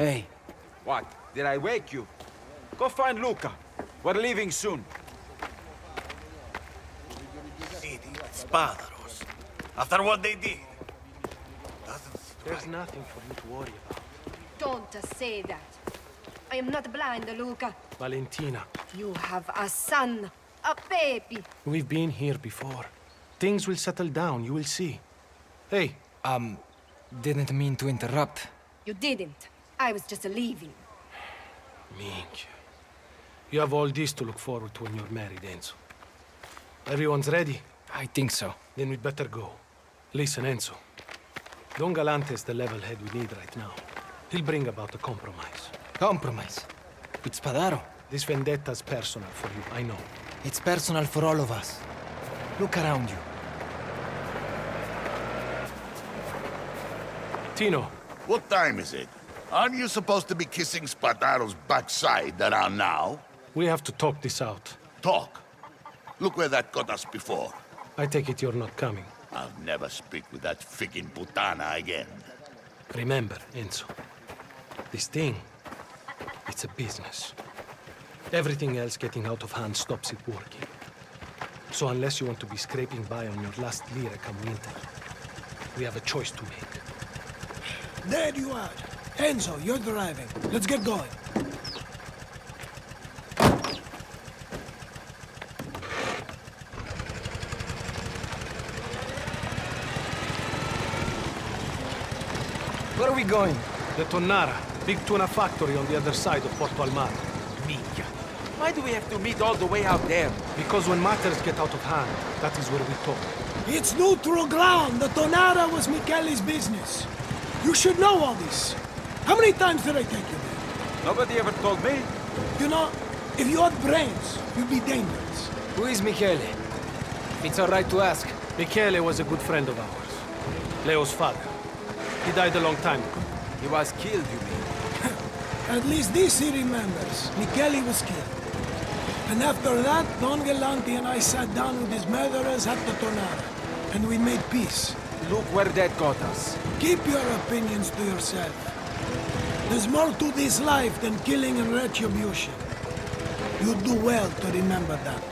Hey, What? Did I wake you? Go find Luca. We're leaving soon. Idiots, Spadaros. After what they did. There's nothing for you to worry about. Don't say that. I am not blind, Luca. Valentina, You have a son, a baby. we've been here before. Things will settle down, you will see. Hey, didn't mean to interrupt. You didn't. I was just leaving. Minchia. You have all this to look forward to when you're married, Enzo. Everyone's ready? I think so. Then we'd better go. Listen, Enzo. Don Galante is the level head we need right now. He'll bring about a compromise. Compromise. With Spadaro. This vendetta's personal for you, I know. It's personal for all of us. Look around you. Tino, What time is it? Aren't you supposed to be kissing Spadaro's backside around now? we have to talk this out. Talk. Look where that got us before. I take it you're not coming. I'll never speak with that figgin' putana again. Remember, Enzo, this thing, it's a business. Everything else getting out of hand stops it working. So unless you want to be scraping by on your last lira come winter, we have a choice to make. There you are. Enzo, you're driving. Let's get going. Where are we going? The Tonnara, big tuna factory on the other side of Porto Almaro. Minchia. Why do we have to meet all the way out there? Because when matters get out of hand, that is where we talk. It's neutral ground. The Tonara was Michele's business. You should know all this. How many times did I take you there? Nobody ever told me. You know, if you had brains, you'd be dangerous. Who is Michele? If it's all right to ask. Michele was a good friend of ours. Leo's father. He died a long time ago. He was killed, you mean? At least this he remembers. Michele was killed. And after that, Don Galante and I sat down with his murderers at the Tonara. And we made peace. Look where that got us. Keep your opinions to yourself. There's more to this life than killing and retribution. You do well to remember that.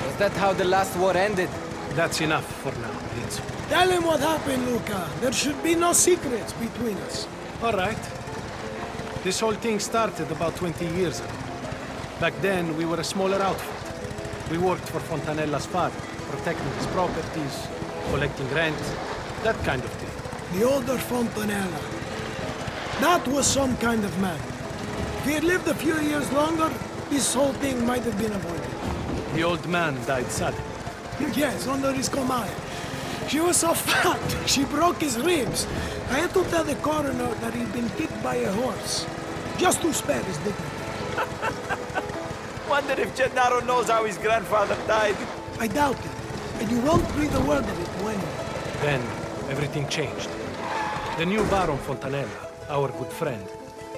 Was that how the last war ended? That's enough for now, Enzo. Tell him what happened, Luca. There should be no secrets between us. All right. This whole thing started about 20 years ago. Back then, we were a smaller outfit. We worked for Fontanella's father, protecting his properties, collecting rent, that kind of thing. The older Fontanella. That was some kind of man. If he had lived a few years longer, this whole thing might have been avoided. The old man died suddenly. Yes, under his command. She was so fat, she broke his ribs. I had to tell the coroner that he'd been kicked by a horse, just to spare his dignity. Wonder if Gennaro knows how his grandfather died. I doubt it, and you won't breathe a word of it to anyone. Then, everything changed. The new Baron Fontanella, our good friend,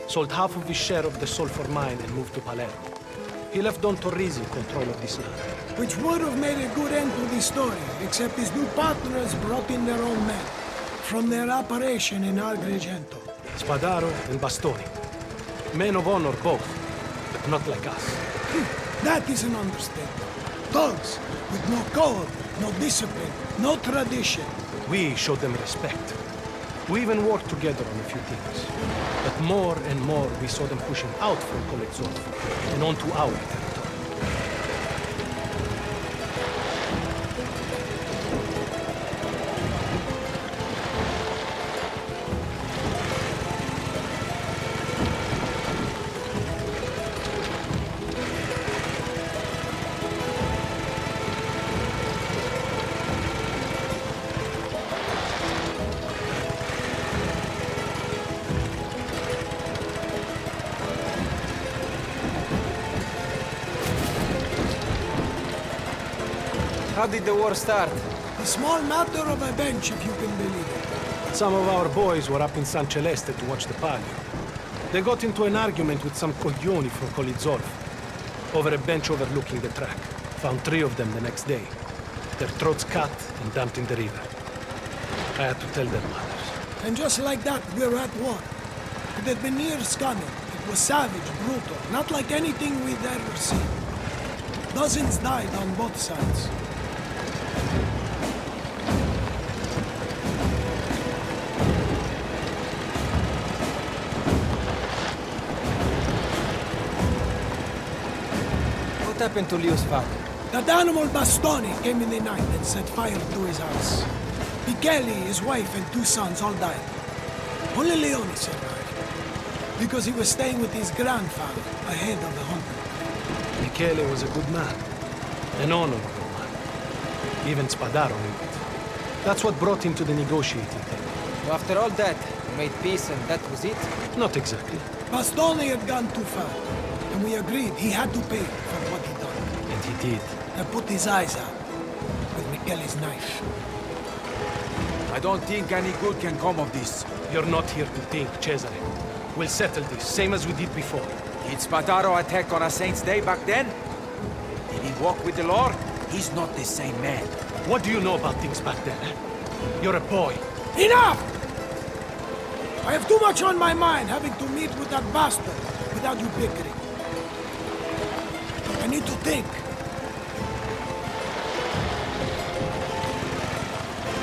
sold half of his share of the Sulphur mine and moved to Palermo. He left Don Torrisi control of this land. Which would have made a good end to this story, except his new partners brought in their own men, from their operation in Agrigento. Spadaro and Bastoni. Men of honor both, but not like us. That is an understatement. Dogs, with no code, no discipline, no tradition. We showed them respect. We even worked together on a few things. But more and more we saw them pushing out from Colezzolo and onto our territory. How did the war start? A small matter of a bench, if you can believe it. Some of our boys were up in San Celeste to watch the Palio. They got into an argument with some coglioni from Kolizov over a bench overlooking the track. Found 3 of them the next day. Their throats cut and dumped in the river. I had to tell their mothers. And just like that, we're at war. It had been years coming. It was savage, brutal, not like anything we'd ever seen. Dozens died on both sides. What happened to Leo's father? That animal Bastoni came in the night and set fire to his house. Michele, his wife, and 2 sons all died. Only Leone survived, because he was staying with his grandfather ahead of the hunter. Michele was a good man. An honorable man. Even Spadaro knew it. That's what brought him to the negotiating table. So after all that, you made peace and that was it? Not exactly. Bastoni had gone too far, and we agreed he had to pay for what he done. And he did. I put his eyes out with Michele's knife. I don't think any good can come of this. You're not here to think, Cesare. We'll settle this, same as we did before. Did Spadaro attack on a Saint's Day back then? Did he walk with the Lord? He's not the same man. What do you know about things back then, eh? You're a boy. Enough! I have too much on my mind having to meet with that bastard without you bickering. I need to think.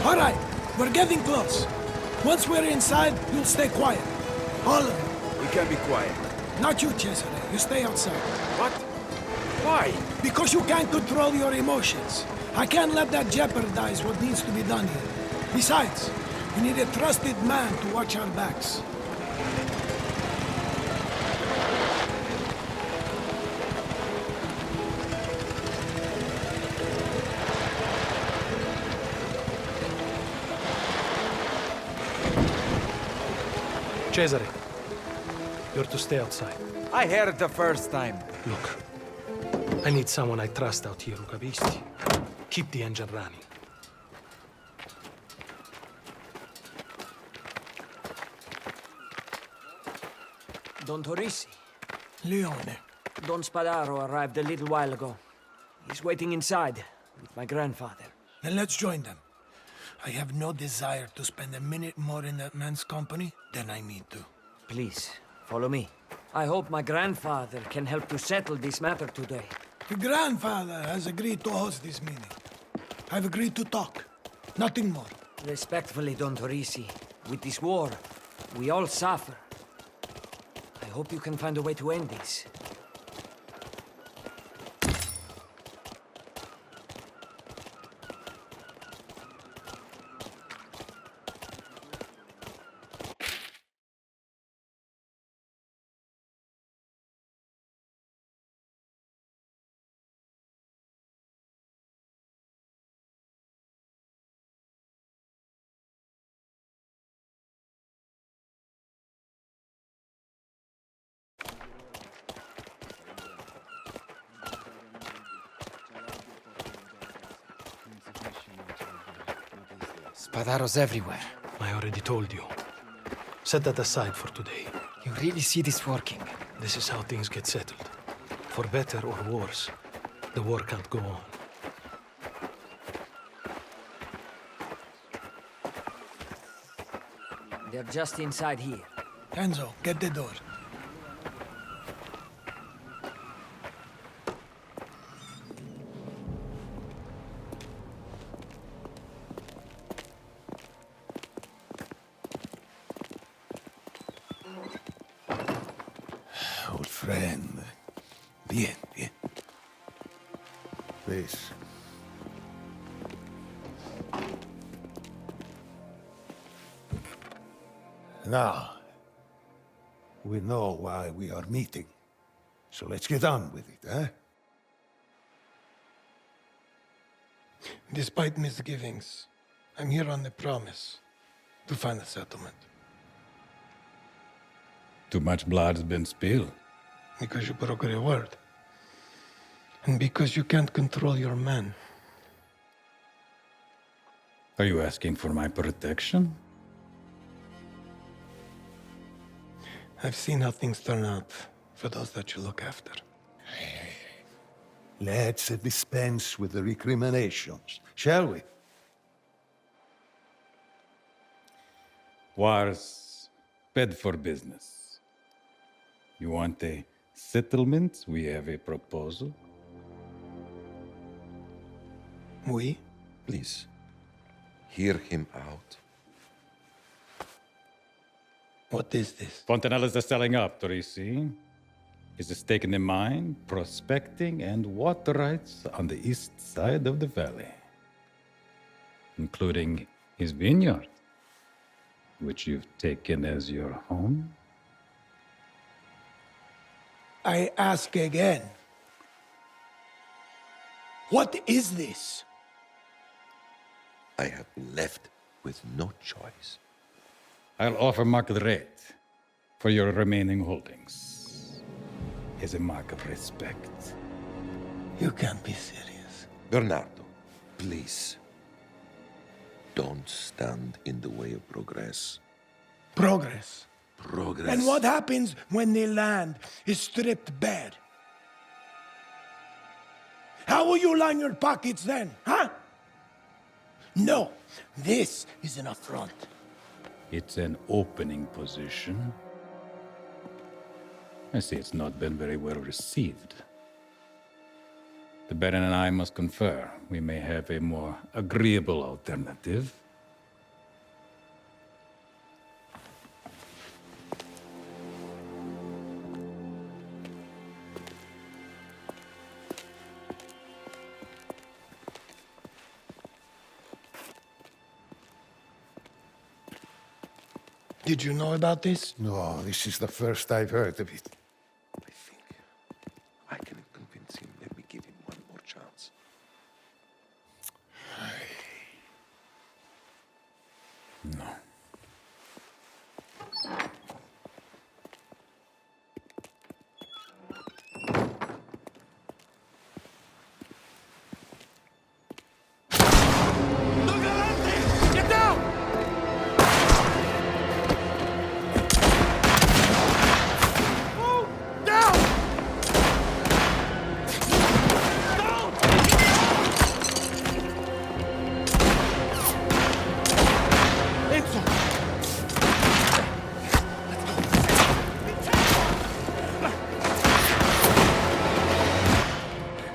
All right, we're getting close. Once we're inside, you'll stay quiet. All of you. We can be quiet. Not you, Cesare. You stay outside. What? Why? Because you can't control your emotions. I can't let that jeopardize what needs to be done here. Besides, we need a trusted man to watch our backs. Cesare, you're to stay outside. I heard the first time. Look, I need someone I trust out here, capisci? Keep the engine running. Don Torisi. Leone. Don Spadaro arrived a little while ago. He's waiting inside with my grandfather. Then let's join them. I have no desire to spend a minute more in that man's company than I need to. Please, follow me. I hope my grandfather can help to settle this matter today. Your grandfather has agreed to host this meeting. I've agreed to talk. Nothing more. Respectfully, Don Torisi, with this war, we all suffer. I hope you can find a way to end this. Spadaro's everywhere. I already told you. Set that aside for today. You really see this working? This is how things get settled. For better or worse, the war can't go on. They're just inside here. Enzo, get the door. Old friend. Bien, bien. Please. Now, we know why we are meeting. So let's get on with it, eh? Despite misgivings, I'm here on the promise to find a settlement. Too much blood has been spilled. Because you broke your word. And because you can't control your men. Are you asking for my protection? I've seen how things turn out for those that you look after. Let's dispense with the recriminations, shall we? War's bed for business. You want a settlement? We have a proposal. We? Please, hear him out. What is this? Fontanella's are selling up, Torisi. Is a stake in the mine, prospecting, and water rights on the east side of the valley, including his vineyard, which you've taken as your home. I ask again. What is this? I have been left with no choice. I'll offer market rate for your remaining holdings as a mark of respect. You can't be serious. Bernardo, please. Don't stand in the way of progress. Progress. Progress. And what happens when the land is stripped bare? How will you line your pockets then, huh? No, this is an affront. It's an opening position. I see it's not been very well received. The Baron and I must confer. We may have a more agreeable alternative. Did you know about this? No, this is the first I've heard of it. I think I can convince him. Let me give him one more chance. No.